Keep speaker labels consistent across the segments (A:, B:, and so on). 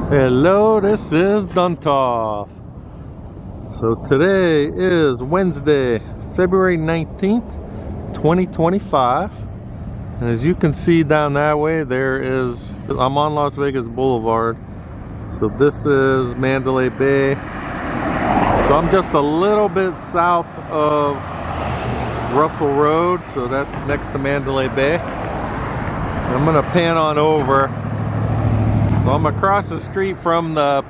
A: Hello, this is Duntov. So today is Wednesday, February 19th, 2025. And as you can see down that way, I'm on Las Vegas Boulevard. So this is Mandalay Bay. So I'm just a little bit south of Russell Road. So that's next to Mandalay Bay. I'm gonna pan on over. So I'm across the street from the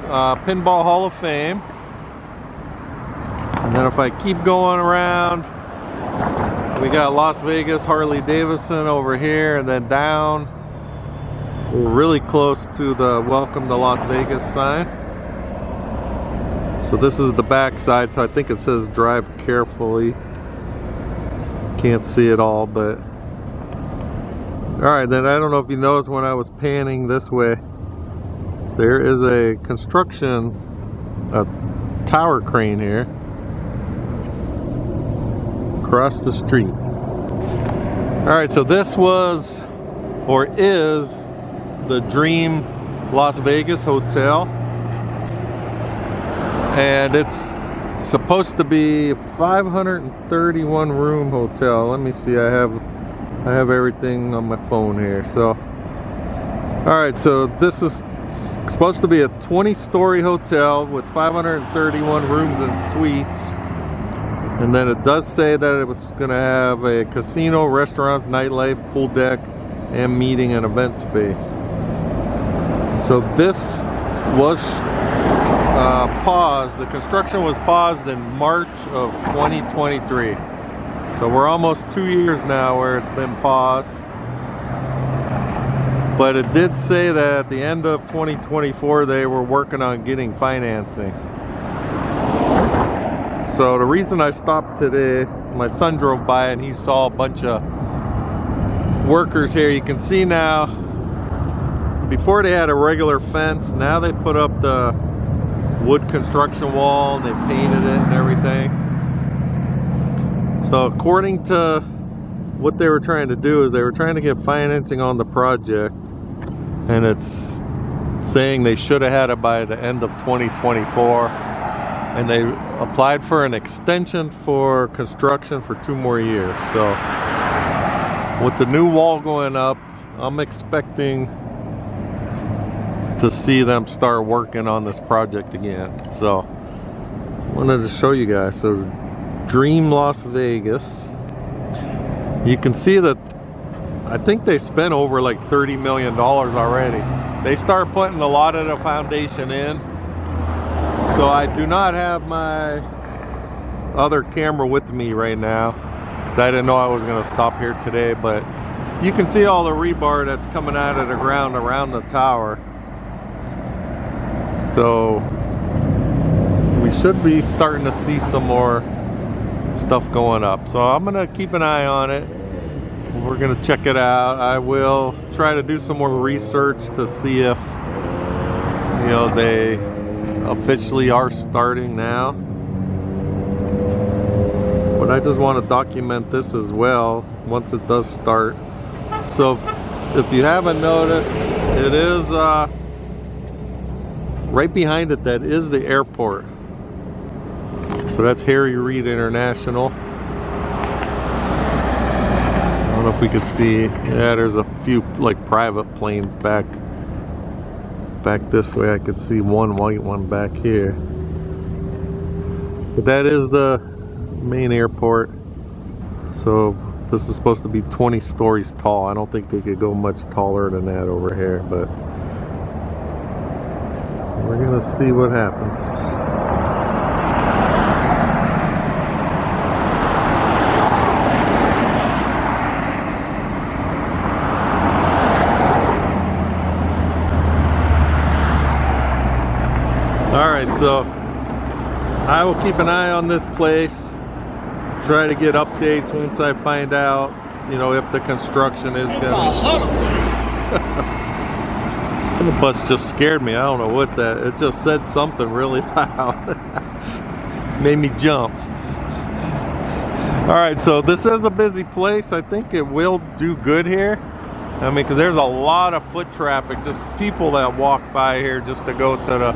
A: Pinball Hall of Fame. And then if I keep going around, we got Las Vegas Harley Davidson over here, and then down, we're really close to the Welcome to Las Vegas sign. So this is the back side, so I think it says drive carefully. Can't see it all, but alright, then I don't know if you noticed when I was panning this way, there is a tower crane here across the street. Alright, so this was, or is, the Dream Las Vegas Hotel. And it's supposed to be a 531 room hotel. Let me see, I have everything on my phone here. So alright, so this is supposed to be a 20-story hotel with 531 rooms and suites, and then it does say that it was going to have a casino, restaurants, nightlife, pool deck, and meeting and event space. So this was paused. The construction was paused in March of 2023. So we're almost 2 years now where it's been paused. But it did say that at the end of 2024 they were working on getting financing. So the reason I stopped today, my son drove by and he saw a bunch of workers here. You can see now, before they had a regular fence, now they put up the wood construction wall and they painted it and everything. So according to what they were trying to do is they were trying to get financing on the project, and it's saying they should have had it by the end of 2024, and they applied for an extension for construction for 2 more years. So with the new wall going up, I'm expecting to see them start working on this project again. So I wanted to show you guys. So Dream Las Vegas, you can see that I think they spent over like $30 million already. They start putting a lot of the foundation in. So I do not have my other camera with me right now, because I didn't know I was going to stop here today, but you can see all the rebar that's coming out of the ground around the tower. So we should be starting to see some more stuff going up. So I'm gonna keep an eye on it. We're gonna check it out. I will try to do some more research to see if, you know, they officially are starting now. But I just want to document this as well once it does start. So if you haven't noticed, it is right behind it, that is the airport. So that's Harry Reid International. I don't know if we could see. Yeah, there's a few like private planes back this way. I could see one white one back here. But that is the main airport. So this is supposed to be 20 stories tall. I don't think they could go much taller than that over here, but we're gonna see what happens. Alright, so I will keep an eye on this place, try to get updates once I find out, you know, if the construction is gonna... The bus just scared me. I don't know what that, it just said something really loud. Made me jump. Alright, so this is a busy place. I think it will do good here. I mean, because there's a lot of foot traffic, just people that walk by here just to go to the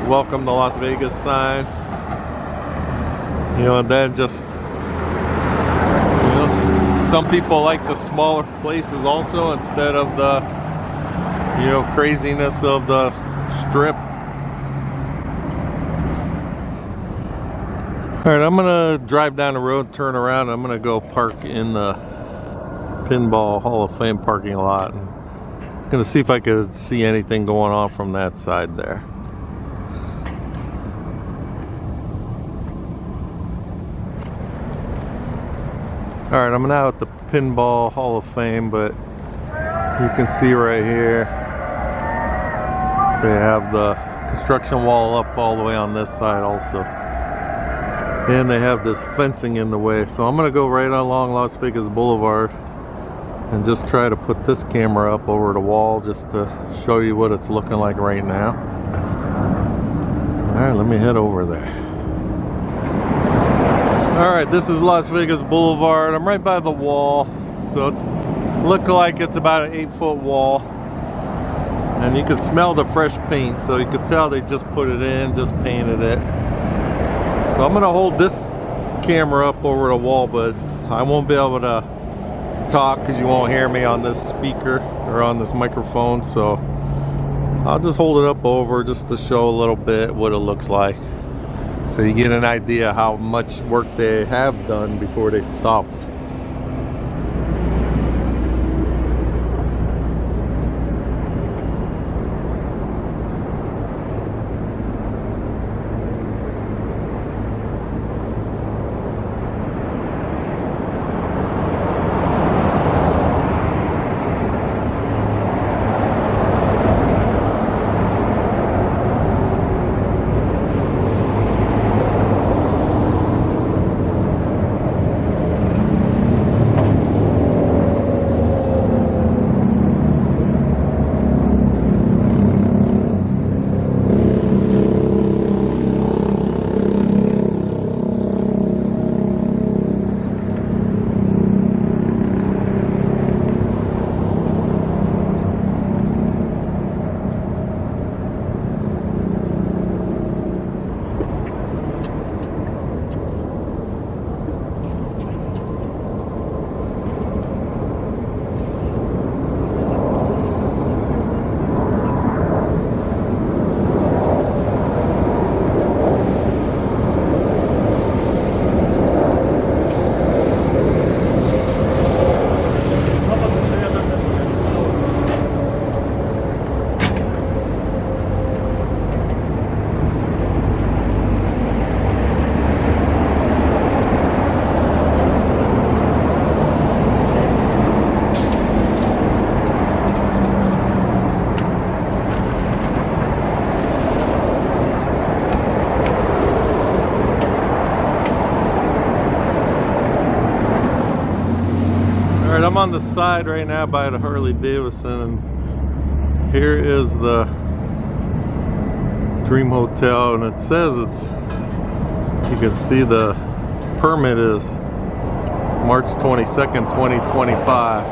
A: Welcome to Las Vegas sign. You know, and then just, you know, some people like the smaller places also instead of the, you know, craziness of the strip. Alright, I'm gonna drive down the road, turn around, I'm gonna go park in the Pinball Hall of Fame parking lot. And I'm gonna see if I could see anything going on from that side there. Alright, I'm now at the Pinball Hall of Fame, but you can see right here they have the construction wall up all the way on this side also. And they have this fencing in the way. So I'm gonna go right along Las Vegas Boulevard and just try to put this camera up over the wall just to show you what it's looking like right now. Alright, let me head over there. Alright, this is Las Vegas Boulevard. I'm right by the wall. So it's look like it's about an 8-foot wall. And you can smell the fresh paint, so you can tell they just put it in, just painted it. So I'm gonna hold this camera up over the wall, but I won't be able to talk because you won't hear me on this speaker or on this microphone. So I'll just hold it up over just to show a little bit what it looks like, so you get an idea how much work they have done before they stopped. I'm on the side right now by the Harley Davidson, and here is the Dream Hotel, and it says it's, you can see the permit is March 22nd, 2025.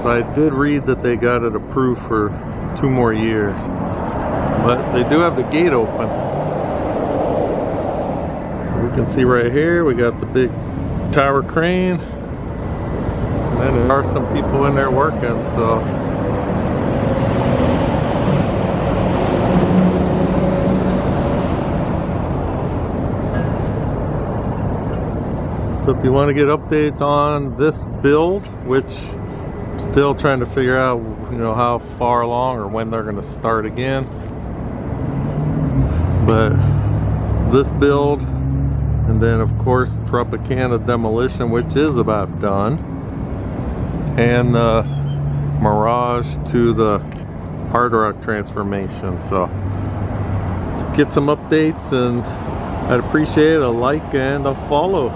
A: So I did read that they got it approved for 2 more years, but they do have the gate open. So we can see right here, we got the big tower crane. And there are some people in there working, so if you want to get updates on this build, which I'm still trying to figure out, you know, how far along or when they're going to start again, but this build, and then of course Tropicana demolition, which is about done, and the Mirage to the Hard Rock transformation. So let's get some updates, and I'd appreciate a like and a follow.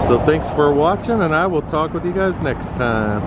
A: So thanks for watching, and I will talk with you guys next time.